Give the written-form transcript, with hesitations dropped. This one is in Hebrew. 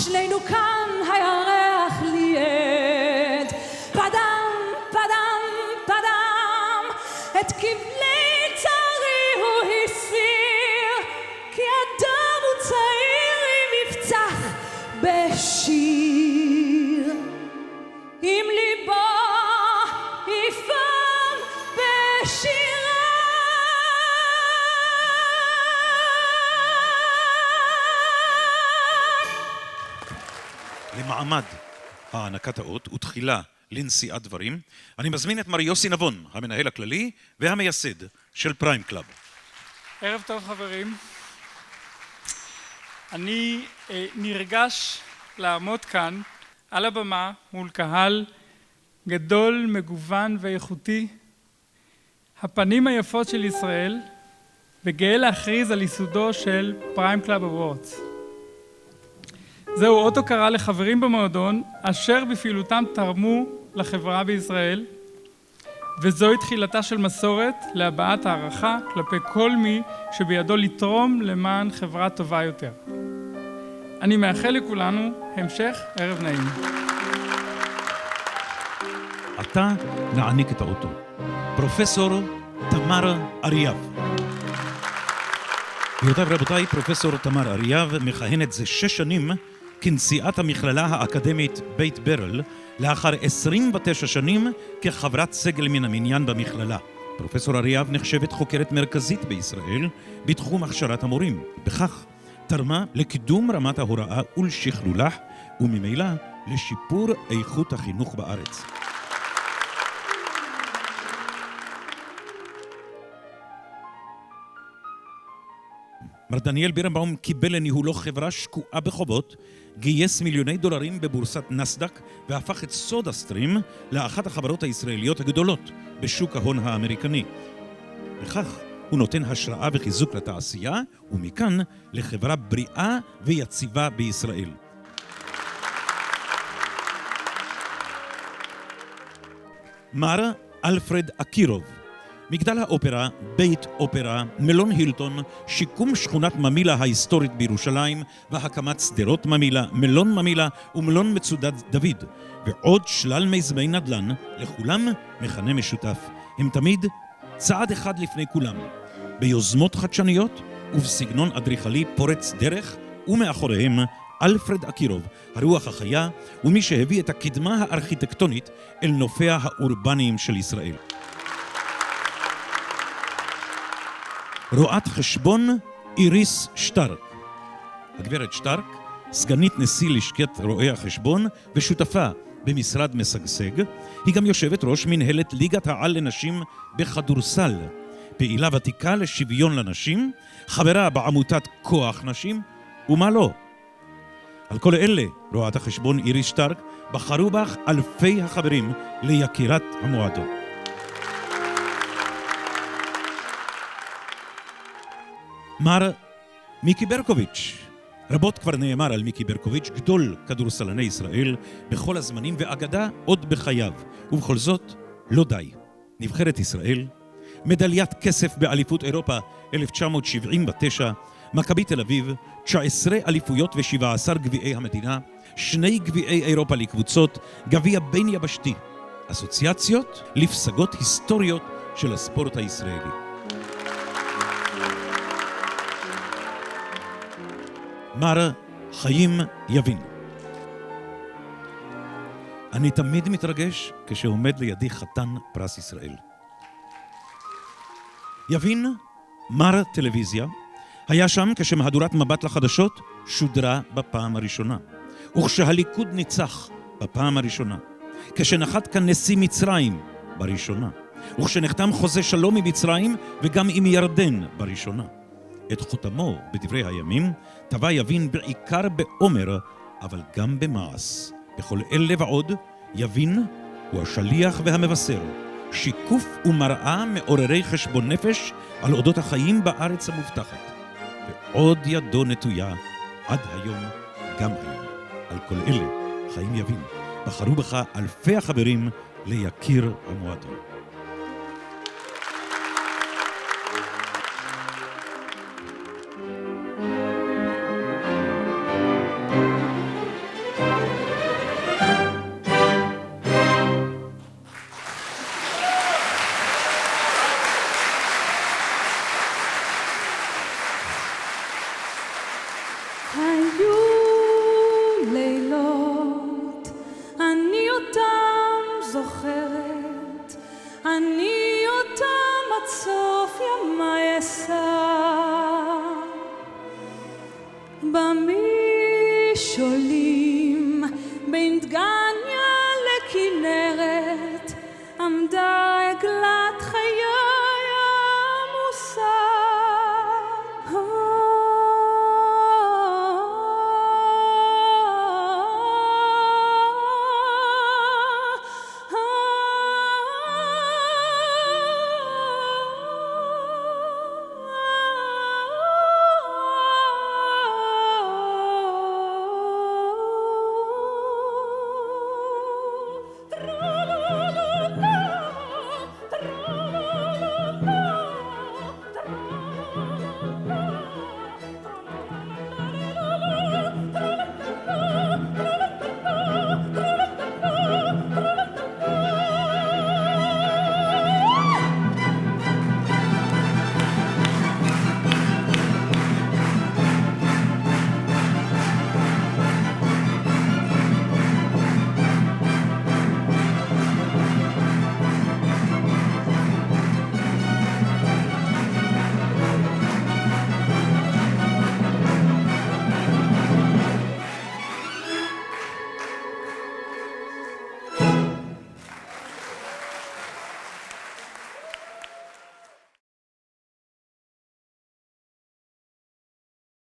שנינו כאן הירח לי עד. פדם, פדם, פדם, את כבלי צערי הוא הסיר, כי אדם הוא צעיר עם מבצח בשיר. עם ליבו יפעם בשירה. למעמד הענקת האות ותחילה לנשיאת דברים, אני מזמין את מר יוסי נבון, המנהל הכללי והמייסד של פריים קלאב. ערב טוב חברים. אני נרגש לעמוד כאן על הבמה מול קהל גדול, מגוון ואיכותי, הפנים היפות של ישראל, וגאה להכריז על ייסודו של פריים קלאב אוורדס. זהו אות הוקרה לחברים במועדון אשר בפעילותם תרמו לחברה בישראל, וזוהי תחילתה של מסורת להבעת הערכה כלפי כל מי שבידו לתרום למען חברה טובה יותר. אני מאחל לכולנו המשך ערב נעים. עתה נעניק את האוטו. פרופסור תמר אריאב. גבירותיי ורבותיי, פרופסור תמר אריאב מכהנת זה 6 שנים כנשיאת המכללה האקדמית בית ברל, לאחר 29 שנים כחברת סגל מן המניין במכללה. פרופסור אריאב נחשבת חוקרת מרכזית בישראל בתחום הכשרת המורים. בכך תרמה לקידום רמת ההוראה ולשכלולה, וממילא לשיפור איכות החינוך בארץ. מר דניאל בירנבאום קיבל לניהולו חברה שקועה בחובות, גייס מיליוני דולרים בבורסת נסדק והפך את סודה סטרים לאחת החברות הישראליות הגדולות בשוק ההון האמריקני. בכך הוא נותן השראה וחיזוק לתעשייה, ומכאן לחברה בריאה ויציבה בישראל. מר אלפרד אקירוב, מגדל האופרה, בית אופרה, מלון הילטון, שיקום שכונת ממילה ההיסטורית בירושלים, והקמת שדרות ממילה, מלון ממילה ומלון מצודת דוד, ועוד שלל מיזמי נדל"ן, לכולם מכנה משותף. הם תמיד צעד אחד לפני כולם, ביוזמות חדשניות ובסגנון אדריכלי פורץ דרך, ומאחוריהם אלפרד אקירוב, הרוח החיה, ומי שהביא את הקדמה הארכיטקטונית אל נופיה האורבניים של ישראל. רואת חשבון איריס שטרק. הגברת שטרק, סגנית נשיא לשכת רואי החשבון ושותפה במשרד משגשג, היא גם יושבת ראש מנהלת ליגת העל לנשים בכדורסל, פעילה ותיקה לשוויון לנשים, חברה בעמותת כוח נשים, ומה לא. על כל אלה, רואת החשבון איריס שטרק, בחרו בך אלפי החברים ליקירת המועדון. מר מיקי ברקוביץ'. רבות כבר נאמר על מיקי ברקוביץ', גדול כדורסלני ישראל בכל הזמנים ואגדה עוד בחייו, ובכל זאת לא די. נבחרת ישראל, מדליית כסף באליפות אירופה 1979, מכבי תל אביב, 19 אליפויות ו17 גביעי המדינה, 2 גביעי אירופה לקבוצות, גביע בין יבשתי, אסוציאציות לפסגות היסטוריות של הספורט הישראלי. מר חיים יבין. אני תמיד מתרגש כשעומד לידי חתן פרס ישראל. יבין, מר טלוויזיה, היה שם כשמהדורת מבט לחדשות שודרה בפעם הראשונה, וכשהליכוד ניצח בפעם הראשונה, כשנחת כאן נשיא מצרים בראשונה, וכשנחתם חוזה שלום עם מצרים וגם עם ירדן בראשונה. את חותמו בדברי הימים טבע יבין בעיקר בעומר, אבל גם במעש. בכל אלה ועוד, יבין הוא השליח והמבשר, שיקוף ומראה מעוררי חשבון נפש על אודות החיים בארץ המובטחת. ועוד ידו נטויה עד היום, גם היום. על כל אלה, חיים יבין, בחרו בך אלפי החברים ליקיר המועדון. מכשולים בין דגן